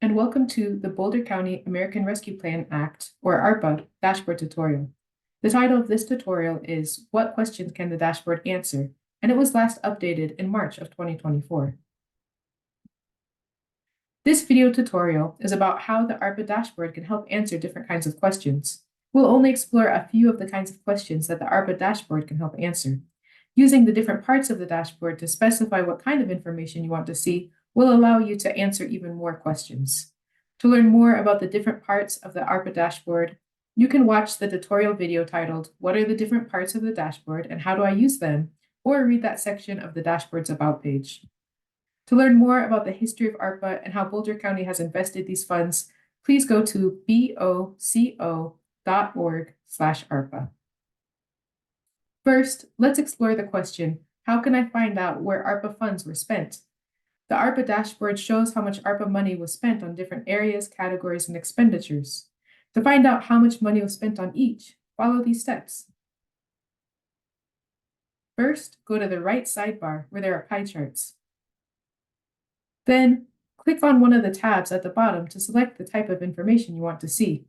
and welcome to the Boulder County American Rescue Plan Act, or ARPA, dashboard tutorial. The title of this tutorial is What Questions Can the Dashboard Answer? And it was last updated in March of 2024. This video tutorial is about how the ARPA dashboard can help answer different kinds of questions. We'll only explore a few of the kinds of questions that the ARPA dashboard can help answer. Using the different parts of the dashboard to specify what kind of information you want to see will allow you to answer even more questions. To learn more about the different parts of the ARPA dashboard, you can watch the tutorial video titled, What are the different parts of the dashboard and how do I use them? Or read that section of the dashboard's About page. To learn more about the history of ARPA and how Boulder County has invested these funds, please go to boco.org/ARPA. First, let's explore the question, how can I find out where ARPA funds were spent? The ARPA dashboard shows how much ARPA money was spent on different areas, categories, and expenditures. To find out how much money was spent on each, follow these steps. First, go to the right sidebar where there are pie charts. Then, click on one of the tabs at the bottom to select the type of information you want to see.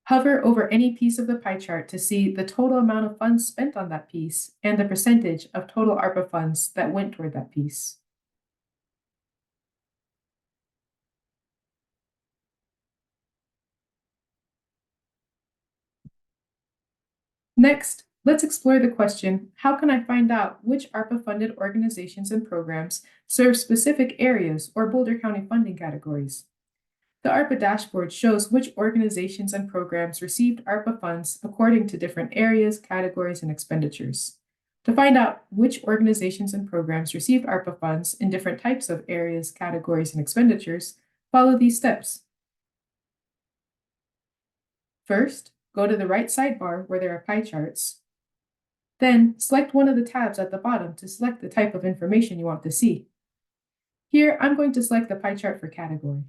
Hover over any piece of the pie chart to see the total amount of funds spent on that piece and the percentage of total ARPA funds that went toward that piece. Next, let's explore the question, how can I find out which ARPA-funded organizations and programs serve specific areas or Boulder County funding categories? The ARPA dashboard shows which organizations and programs received ARPA funds according to different areas, categories, and expenditures. To find out which organizations and programs received ARPA funds in different types of areas, categories, and expenditures, follow these steps. First, go to the right sidebar where there are pie charts. Then, select one of the tabs at the bottom to select the type of information you want to see. Here, I'm going to select the pie chart for category.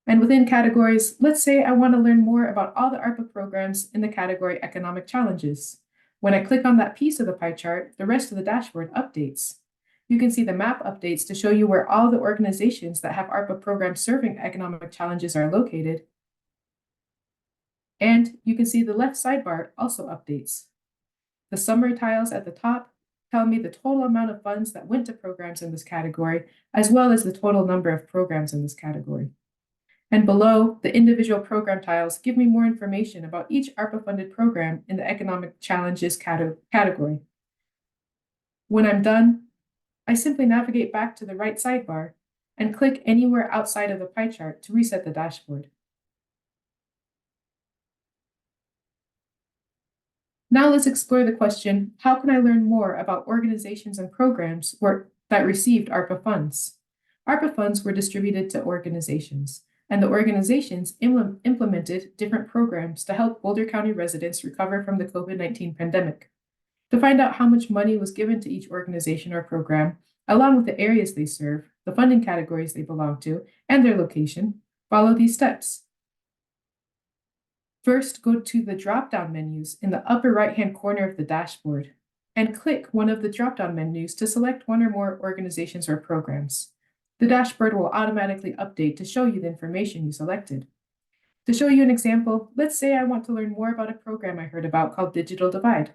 And within categories, let's say I want to learn more about all the ARPA programs in the category Economic Challenges. When I click on that piece of the pie chart, the rest of the dashboard updates. You can see the map updates to show you where all the organizations that have ARPA programs serving economic challenges are located. And you can see the left sidebar also updates. The summary tiles at the top tell me the total amount of funds that went to programs in this category, as well as the total number of programs in this category. And below, the individual program tiles give me more information about each ARPA-funded program in the Economic Challenges category. When I'm done, I simply navigate back to the right sidebar and click anywhere outside of the pie chart to reset the dashboard. Now let's explore the question, how can I learn more about organizations and programs that received ARPA funds? ARPA funds were distributed to organizations, and the organizations implemented different programs to help Boulder County residents recover from the COVID-19 pandemic. To find out how much money was given to each organization or program, along with the areas they serve, the funding categories they belong to, and their location, follow these steps. First, go to the drop-down menus in the upper right-hand corner of the dashboard and click one of the drop-down menus to select one or more organizations or programs. The dashboard will automatically update to show you the information you selected. To show you an example, let's say I want to learn more about a program I heard about called Digital Divide.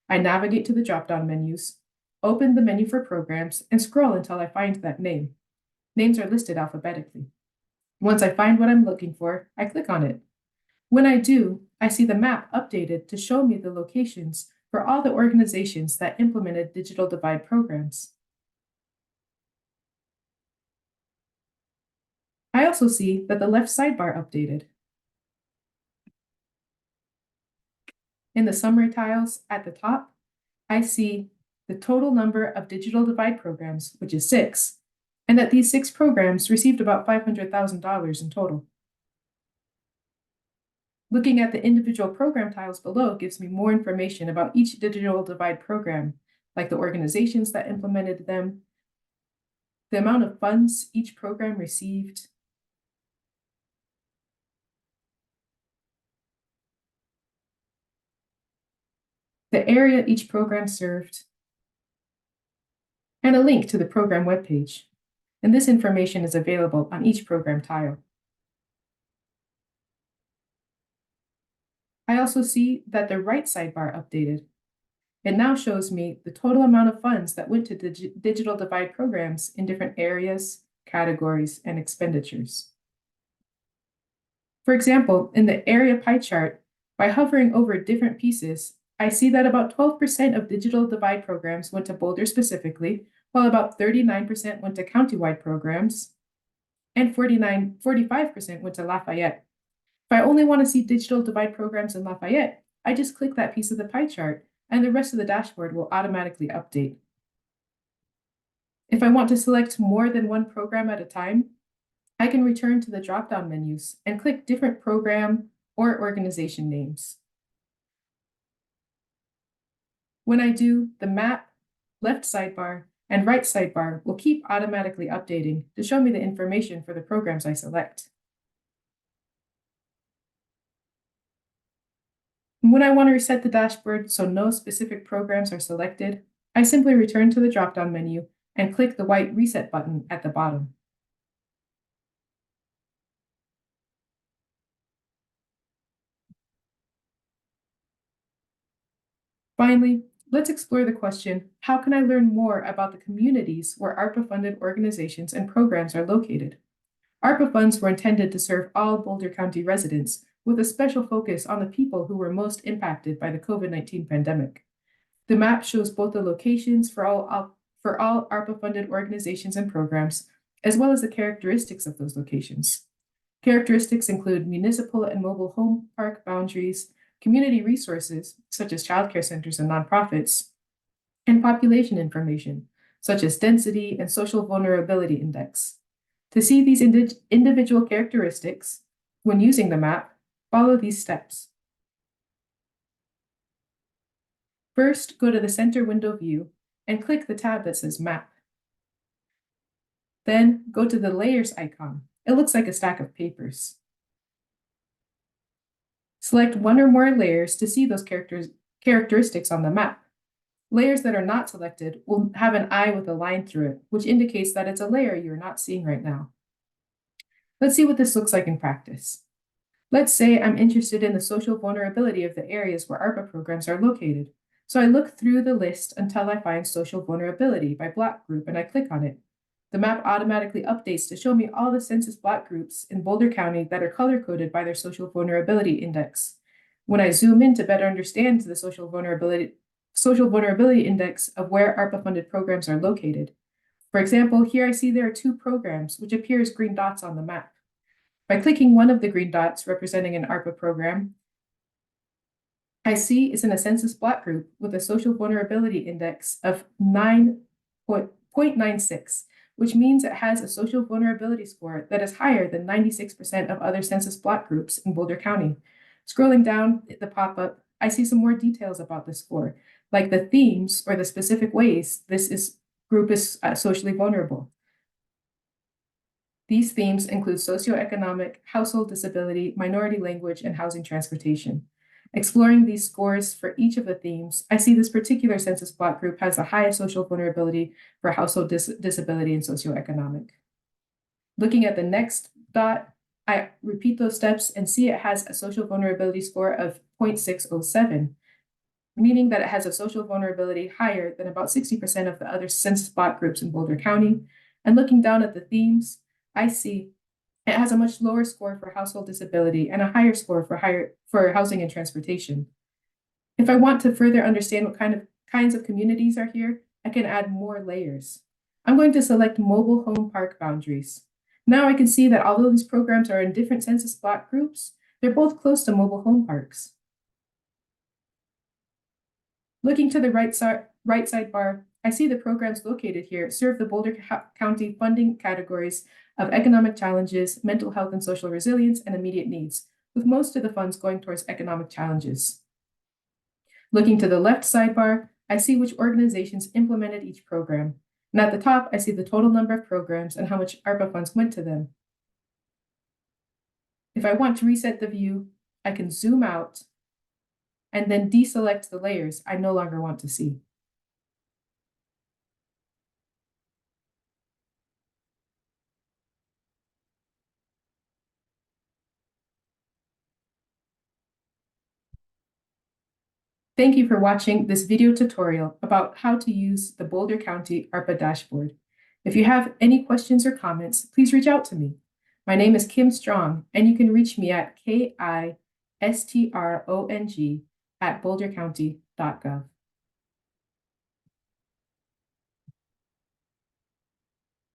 I navigate to the drop-down menus, open the menu for programs, and scroll until I find that name. Names are listed alphabetically. Once I find what I'm looking for, I click on it. When I do, I see the map updated to show me the locations for all the organizations that implemented Digital Divide programs. I also see that the left sidebar updated. In the summary tiles at the top, I see the total number of Digital Divide programs, which is 6, and that these 6 programs received about $500,000 in total. Looking at the individual program tiles below gives me more information about each Digital Divide program, like the organizations that implemented them, the amount of funds each program received, the area each program served, and a link to the program webpage. And this information is available on each program tile. I also see that the right sidebar updated. It now shows me the total amount of funds that went to digital divide programs in different areas, categories, and expenditures. For example, in the area pie chart, by hovering over different pieces, I see that about 12% of digital divide programs went to Boulder specifically, while about 39% went to countywide programs, and 45% went to Lafayette. If I only want to see digital divide programs in Lafayette, I just click that piece of the pie chart, and the rest of the dashboard will automatically update. If I want to select more than one program at a time, I can return to the drop-down menus and click different program or organization names. When I do, the map, left sidebar, and right sidebar will keep automatically updating to show me the information for the programs I select. When I want to reset the dashboard so no specific programs are selected, I simply return to the drop-down menu and click the white reset button at the bottom. Finally, let's explore the question, how can I learn more about the communities where ARPA-funded organizations and programs are located? ARPA funds were intended to serve all Boulder County residents, with a special focus on the people who were most impacted by the COVID-19 pandemic. The map shows both the locations for all ARPA-funded organizations and programs, as well as the characteristics of those locations. Characteristics include municipal and mobile home park boundaries, community resources, such as childcare centers and nonprofits, and population information, such as density and social vulnerability index. To see these individual characteristics, when using the map, follow these steps. First, go to the center window view and click the tab that says Map. Then go to the Layers icon. It looks like a stack of papers. Select one or more layers to see those characteristics on the map. Layers that are not selected will have an eye with a line through it, which indicates that it's a layer you're not seeing right now. Let's see what this looks like in practice. Let's say I'm interested in the social vulnerability of the areas where ARPA programs are located. So I look through the list until I find social vulnerability by block group and I click on it. The map automatically updates to show me all the census block groups in Boulder County that are color-coded by their social vulnerability index. When I zoom in to better understand the social vulnerability index of where ARPA-funded programs are located. For example, here I see there are 2 programs, which appear as green dots on the map. By clicking one of the green dots representing an ARPA program, I see it's in a census block group with a social vulnerability index of 9.96, which means it has a social vulnerability score that is higher than 96% of other census block groups in Boulder County. Scrolling down the pop-up, I see some more details about the score, like the themes or the specific ways this group is socially vulnerable. These themes include socioeconomic, household disability, minority language, and housing transportation. Exploring these scores for each of the themes, I see this particular census block group has the highest social vulnerability for household disability and socioeconomic. Looking at the next dot, I repeat those steps and see it has a social vulnerability score of 0.607, meaning that it has a social vulnerability higher than about 60% of the other census block groups in Boulder County. And looking down at the themes, I see it has a much lower score for household disability and a higher score for housing and transportation. If I want to further understand what kinds of communities are here, I can add more layers. I'm going to select mobile home park boundaries. Now I can see that although these programs are in different census block groups, they're both close to mobile home parks. Looking to the right sidebar, I see the programs located here serve the Boulder County funding categories of economic challenges, mental health and social resilience, and immediate needs, with most of the funds going towards economic challenges. Looking to the left sidebar, I see which organizations implemented each program. And at the top, I see the total number of programs and how much ARPA funds went to them. If I want to reset the view, I can zoom out and then deselect the layers I no longer want to see. Thank you for watching this video tutorial about how to use the Boulder County ARPA dashboard. If you have any questions or comments, please reach out to me. My name is Kim Strong, and you can reach me at KISTRONG@bouldercounty.gov.